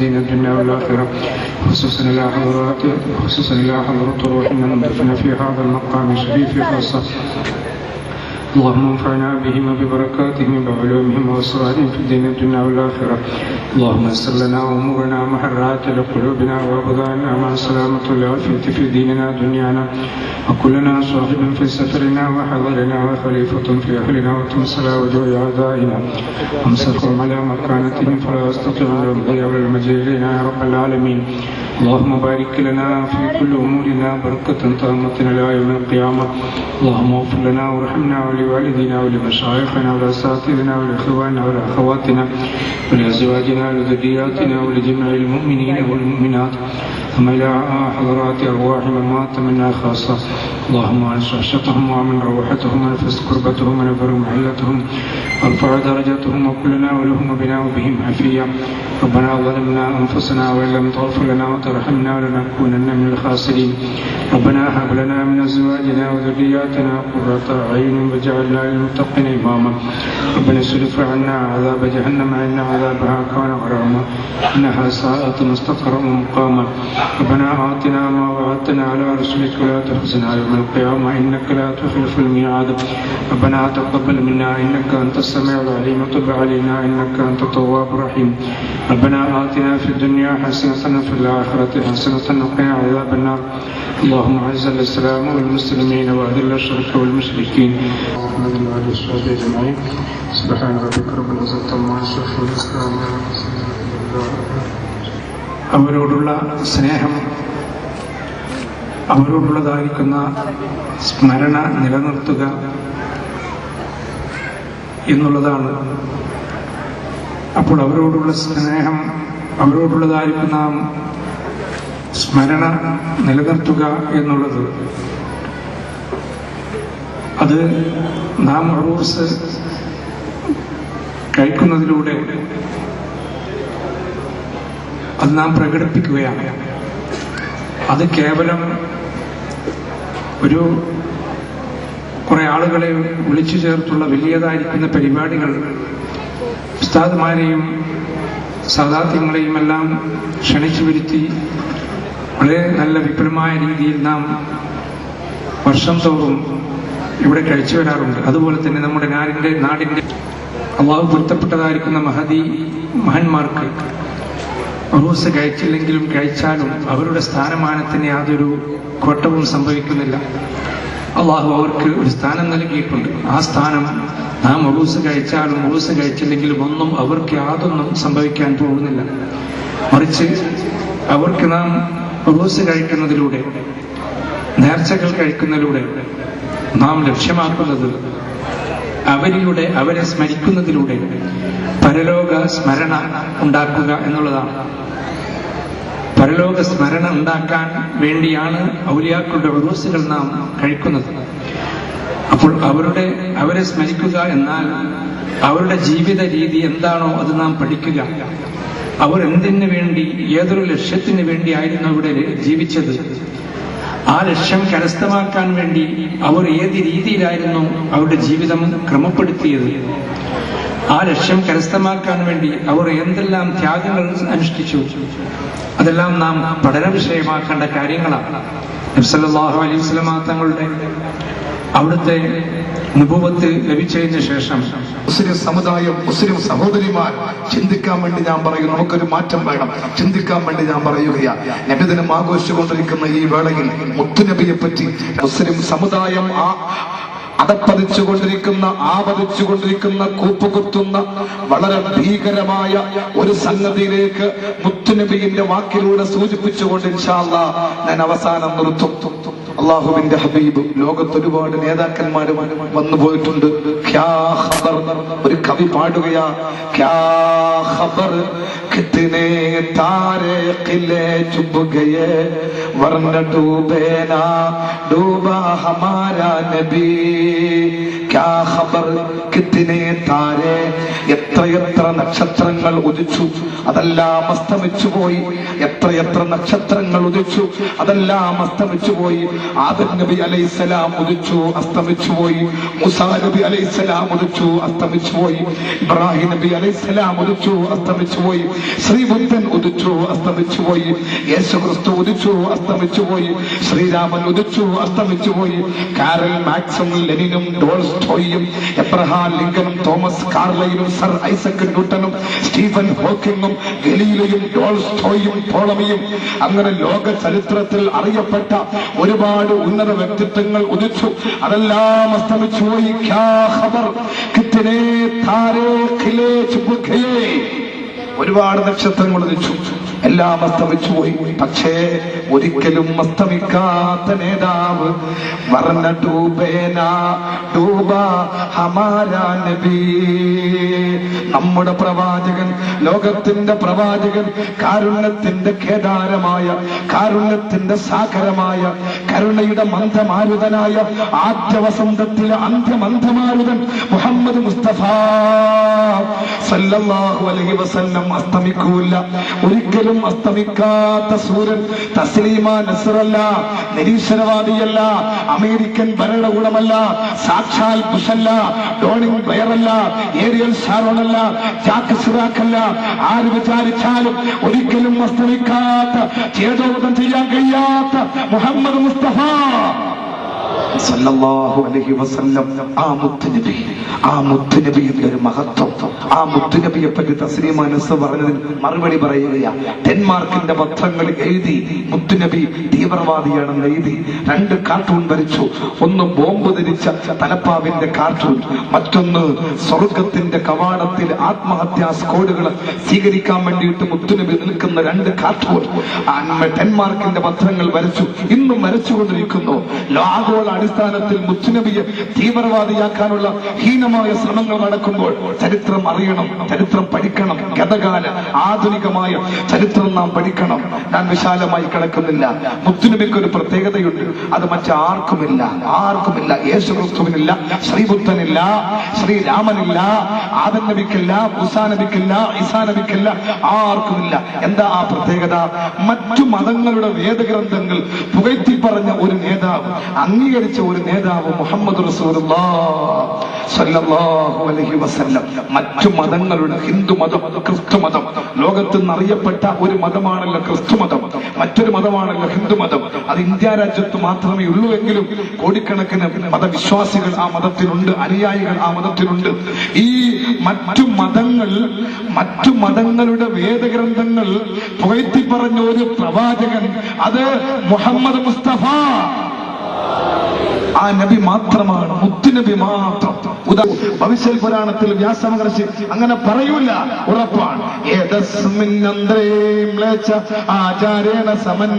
الدنيا والآخرة خصوصا إلى حضرة روح من دفن في هذا المقام الشريف خاصة. اللهم انفعنا بهم وببركاتهم وعلومهم وأسرارهم في الدين الدنيا والآخرة. اللهم يسر لنا أمورنا محرات لقلوبنا وأبداننا مع سلامة والعافية في ديننا دنيانا، وكلنا صاحبا في سفرنا وحضرنا وخليفة في أهلنا وتمسلا وجوع أعدائنا وامسكهم على مكانتهم فلا يستطيعون الرضي ولا المجيء إلينا يا رب العالمين. اللهم بارك لنا في كل أمورنا بركة تامة إلى يوم القيامة. اللهم اغفر لنا وارحمنا ولوالدينا ولمشايخنا ولأساتذتنا ولإخواننا ولأخواتنا ولأزواجنا ولذرياتنا ولجميع المؤمنين والمؤمنات، ثم إلى حضرات أرواح من مات منا خاصة. اللهم انصر شطهم ومن روحتهم ونفس كربتهم ونفر محلتهم وارفع درجتهم وكلنا ولهم وبنا وبهم عافية. ربنا ظلمنا أنفسنا وإن لم تغفر لنا وترحمنا لنكونن من الخاسرين. ربنا هب لنا من أزواجنا وذرياتنا قرة أعين واجعلنا للمتقين إماما. ربنا اصرف عنا عذاب جهنم إن عذابها كان غراما إنها ساءت مستقرا ومقاما. ربنا آتنا ما وعدتنا على رسلك ولا تخزنا يوم القيامة إنك لا تخلف الميعاد. ربنا تقبل منا إنك أنت السميع العليم وتب علينا إنك أنت التواب الرحيم. ربنا آتنا في الدنيا حسنة وفي الآخرة حسنة وقنا عذاب النار. اللهم أعز الإسلام والمسلمين وأذل الشرك والمشركين. سبحان ربك رب العزة عما يصفون وسلام على المرسلين. അവരോടുള്ള സ്നേഹം, അവരോടുള്ളതായിരിക്കുന്ന സ്മരണ നിലനിർത്തുക എന്നുള്ളതാണ്. അപ്പോൾ അവരോടുള്ള സ്നേഹം, അവരോടുള്ളതായിരിക്കുന്ന സ്മരണ നിലനിർത്തുക എന്നുള്ളത് അത് നാം ഉറൂസ് കഴിക്കുന്നതിലൂടെ അത് നാം പ്രകടിപ്പിക്കുകയാണ്. അത് കേവലം ഒരു കുറെ ആളുകളെ വിളിച്ചു ചേർത്തുള്ള വലിയതായിരിക്കുന്ന പരിപാടികൾ, ഉസ്താദുമാരെയും സാദാത്യങ്ങളെയും എല്ലാം ക്ഷണിച്ചു വരുത്തി വളരെ നല്ല വിപുലമായ രീതിയിൽ നാം വർഷം തോറും ഇവിടെ കഴിച്ചു വരാറുണ്ട്. അതുപോലെ തന്നെ നമ്മുടെ നാടിന്റെ അള്ളാഹു പൊരുത്തപ്പെട്ടതായിരിക്കുന്ന മഹന്മാർക്ക് ഉറൂസ് കഴിച്ചില്ലെങ്കിലും കഴിച്ചാലും അവരുടെ സ്ഥാനമാനത്തിന് യാതൊരു കോട്ടവും സംഭവിക്കുന്നില്ല. അള്ളാഹു അവർക്ക് ഒരു സ്ഥാനം നൽകിയിട്ടുണ്ട്. ആ സ്ഥാനം നാം ഉറൂസ് കഴിച്ചാലും ഉറൂസ് കഴിച്ചില്ലെങ്കിലും ഒന്നും അവർക്ക് യാതൊന്നും സംഭവിക്കാൻ പോകുന്നില്ല. മറിച്ച് അവർക്ക് നാം ഉറൂസ് കഴിക്കുന്നതിലൂടെ, നേർച്ചകൾ കഴിക്കുന്നതിലൂടെ നാം ലക്ഷ്യമാക്കുന്നത് അവരെ സ്മരിക്കുന്നതിലൂടെ പരലോക സ്മരണ ഉണ്ടാക്കുക എന്നുള്ളതാണ്. പരലോക സ്മരണ ഉണ്ടാക്കാൻ വേണ്ടിയാണ് ഔലിയാക്കളുടെ ഉറൂസുകൾ നാം കഴിക്കുന്നത്. അപ്പോൾ അവരെ സ്മരിക്കുക എന്നാൽ അവരുടെ ജീവിത രീതി എന്താണോ അത് നാം പഠിക്കുക. അവർ എന്തിനു വേണ്ടി, ഏതൊരു ലക്ഷ്യത്തിന് വേണ്ടിയായിരുന്നു ഇവിടെ ജീവിച്ചത്, ആ ലക്ഷ്യം കരസ്ഥമാക്കാൻ വേണ്ടി അവർ ഏത് രീതിയിലായിരുന്നു അവരുടെ ജീവിതം ക്രമപ്പെടുത്തിയത്, ആ ലക്ഷ്യം കരസ്ഥമാക്കാൻ വേണ്ടി അവർ എന്തെല്ലാം ത്യാഗങ്ങൾ അനുഷ്ഠിച്ചു, അതെല്ലാം നാം പഠന വിഷയമാക്കേണ്ട കാര്യങ്ങളാണ്. നബി സല്ലല്ലാഹു അലൈഹി വസല്ലം തങ്ങളുടെ അവിടുത്തെ നുബുവത്ത് ലഭിച്ചതിന് ശേഷം മുസ്ലിം സമുദായം, മുസ്ലിം സഹോദരിമാർ ചിന്തിക്കാൻ വേണ്ടി ഞാൻ പറയും, നമുക്കൊരു മാറ്റം വേണം. ചിന്തിക്കാൻ വേണ്ടി ഞാൻ പറയുകയാണ്. നബിദിനം ആഘോഷിച്ചുകൊണ്ടിരിക്കുന്ന ഈ വേളയിൽ മുത്തുനബിയെ പറ്റി മുസ്ലിം സമുദായം ആപതിച്ചുകൊണ്ടിരിക്കുന്ന കൂപ്പുകുത്തുന്ന വളരെ ഭീകരമായ ഒരു സംഗതിയിലേക്ക് മുത്തുനബിയുടെ വാക്കിലൂടെ സൂചിപ്പിച്ചുകൊണ്ട് ഇൻഷാ അല്ലാഹ് ഞാൻ അവസാനം നിർത്തും. അള്ളാഹുവിന്റെ ഹബീബ്, ലോകത്ത് ഒരുപാട് നേതാക്കന്മാർ വന്നു പോയിട്ടുണ്ട്. ഒരു കവി പാടുകയാ, ക്യാ ഖബർ കിത്നെ താരെ ഖിലെ ചുബ് ഗയേ വർന ഡൂബേ നാ ഡൂബാ ഹമാരാ നബി, ക്യാ ഖബർ കിത്നെ താരെ, എത്രയെത്ര നക്ഷത്രങ്ങൾ ഉദിച്ചു അതെല്ലാം അസ്തമിച്ചു പോയി. എത്രയെത്ര നക്ഷത്രങ്ങൾ ഉദിച്ചു അതെല്ലാം അസ്തമിച്ചു പോയി. ആദം നബി അലൈഹിസ്സലാം ഉദിച്ചു, അസ്തമിച്ചു പോയി. മൂസാ നബി അലൈഹിസ്സലാം ഉദിച്ചു, അസ്തമിച്ചു പോയി. ഇബ്രാഹിം നബി അലൈഹിസ്സലാം ഉദിച്ചു, അസ്തമിച്ചു പോയി. ശ്രീബുദ്ധൻ ഉദിച്ചു, അസ്തമിച്ചു പോയി. യേശുക്രിസ്തു ഉദിച്ചു, അസ്തമിച്ചു പോയി. ശ്രീരാമൻ ഉദിച്ചു, അസ്തമിച്ചു പോയി. കാരൽ മാക്സും ലെനിനും ടോൾസ്റ്റോയും എബ്രഹാം ലിങ്കനും തോമസ് കാർലൈനും സർ ഐസക് ന്യൂട്ടനും സ്റ്റീഫൻ ഹോക്കിങ്ങും ഗലീലയും ടോൾസ്റ്റോയും ടോളമിയും അങ്ങനെ ലോക ചരിത്രത്തിൽ അറിയപ്പെട്ട ഒരുപാട് ഉന്നത വ്യക്തിത്വങ്ങൾ ഉദിച്ചു, അതെല്ലാം അസ്തമിച്ചു പോയി. ക്യാ ഖബർ കിത്നെ താരെ ഖിലേ ചുപ് ഗയേ, ഒരുപാട് നക്ഷത്രങ്ങൾ ഉദിച്ചു, എല്ലാം അസ്തമിച്ചു പോയി. പക്ഷേ ഒരിക്കലും അസ്തമിക്കാത്ത നേതാവ് വർണ്ണ ഡൂബേനാ ഡൂബ ഹമാരാ നബി, നമ്മുടെ പ്രവാചകൻ, ലോകത്തിന്റെ പ്രവാചകൻ, കാരുണ്യത്തിന്റെ കേദാരമായ, കാരുണ്യത്തിന്റെ സാഗരമായ, കരുണയുടെ മന്ദമാരുതനായ, ആദ്യ വസന്തത്തിലെ അന്ത്യമന്ദമാരുതൻ മുഹമ്മദ് മുസ്തഫ സല്ലല്ലാഹു അലൈഹി വസല്ലം അസ്തമിക്കൂല. ഒരിക്കലും അസ്തമിക്കാത്ത സൂര്യൻ തസ്ലീമ നസറല്ല, നിരീശ്വരവാദിയല്ല, അമേരിക്കൻ ഭരണകൂടമല്ല, സാക്ഷാൽ ബുഷല്ല, ഡോണിംഗ് ബ്ലെയറല്ല, ഏരിയൽ ഷാരോണല്ല, ജാക്ക് സിറാഖല്ല. ആര് വിചാരിച്ചാലും ഒരിക്കലും അസ്തമിക്കാത്ത, ചേതോവധം ചെയ്യാൻ കഴിയാത്ത മുഹമ്മദ് മുസ്തഫ സല്ലല്ലാഹു അലൈഹി വസല്ലം, ആ മുത്തുനബി, ആ മുത്തുനബിയുടെ ഒരു മഹത്വം, ആ മുത്തുനബിയെ പറ്റി തസ്ലീമ നസർ പറഞ്ഞതിന് മറുപടി പറയുകയാ. ഡെൻമാർക്കിന്റെ പത്രങ്ങൾ എഴുതി മുത്തുനബി തീവ്രവാദിയാണെന്ന് എഴുതി 2 കാർട്ടൂൺ വരച്ചു. ഒന്ന് ബോംബ് ധരിച്ച തലപ്പാവിന്റെ കാർട്ടൂൺ, മറ്റൊന്ന് സ്വർഗത്തിന്റെ കവാടത്തിൽ ആത്മഹത്യാ സ്കോഡുകൾ സ്വീകരിക്കാൻ വേണ്ടിയിട്ട് മുത്തുനബി നിൽക്കുന്ന 2 കാർട്ടൂൺ ഡെൻമാർക്കിന്റെ പത്രങ്ങൾ വരച്ചു, ഇന്നും വരച്ചുകൊണ്ടിരിക്കുന്നു. ആഗോള അടിസ്ഥാനത്തിൽ മുത്തുനബിയെ തീവ്രവാദിയാക്കാനുള്ള ഹീനമായ ശ്രമങ്ങൾ നടക്കുമ്പോൾ ചരിത്രം അറിയണം, ചരിത്രം പഠിക്കണം. ഗതകാല ആധുനികമായ ചരിത്രം നാം പഠിക്കണം. ഞാൻ വിശാലമായി കിടക്കുന്നില്ല. മുത്തുനബിക്കൊരു പ്രത്യേകതയുണ്ട്, അത് മറ്റാർക്കുമില്ല, ആർക്കുമില്ല. യേശുക്രിസ്തുവിനില്ല, ശ്രീബുദ്ധനില്ല, ശ്രീരാമനില്ല, ആദം നബിക്കില്ല, മൂസാ നബിക്കില്ല, ഈസാ നബിക്കില്ല, ആർക്കുമില്ല. എന്താ ആ പ്രത്യേകത? മറ്റു മതങ്ങളുടെ വേദഗ്രന്ഥങ്ങൾ പുകഴ്ത്തി പറഞ്ഞ ഒരു നേതാവ്, അംഗീകരിച്ച ഒരു നേതാവ് മുഹമ്മദ് റസൂലുള്ളാഹി സ്വല്ലല്ലാഹു അലൈഹി വസല്ലം. മറ്റു മതങ്ങളുടെ, ഹിന്ദു മതം, ക്രിസ്തു മതം, ലോകത്ത് നിന്നറിയപ്പെട്ട ഒരു മതമാണല്ലോ ക്രിസ്തു മതം, മറ്റൊരു മതമാണല്ലോ ഹിന്ദു മതം. അത് ഇന്ത്യ രാജ്യത്ത് മാത്രമേ ഉള്ളൂ എങ്കിലും കോടിക്കണക്കിന് മതവിശ്വാസികൾ ആ മതത്തിനുണ്ട്, അനുയായികൾ ആ മതത്തിനുണ്ട്. ഈ മറ്റു മതങ്ങളുടെ വേദഗ്രന്ഥങ്ങൾ പുകഴ്ത്തി പറഞ്ഞ ഒരു പ്രവാചകൻ, അത് മുഹമ്മദ് മുസ്തഫ, ആ നബി മാത്രമാണ്, മുത്തുനബി മാത്രം. ഭവിഷ്യ പുരാണത്തിൽ വ്യാസമഹർഷി അങ്ങനെ പറയൂല, ഉറപ്പാണ്. ഏതസ്മിൻ ആചാരേണ സമന്വയ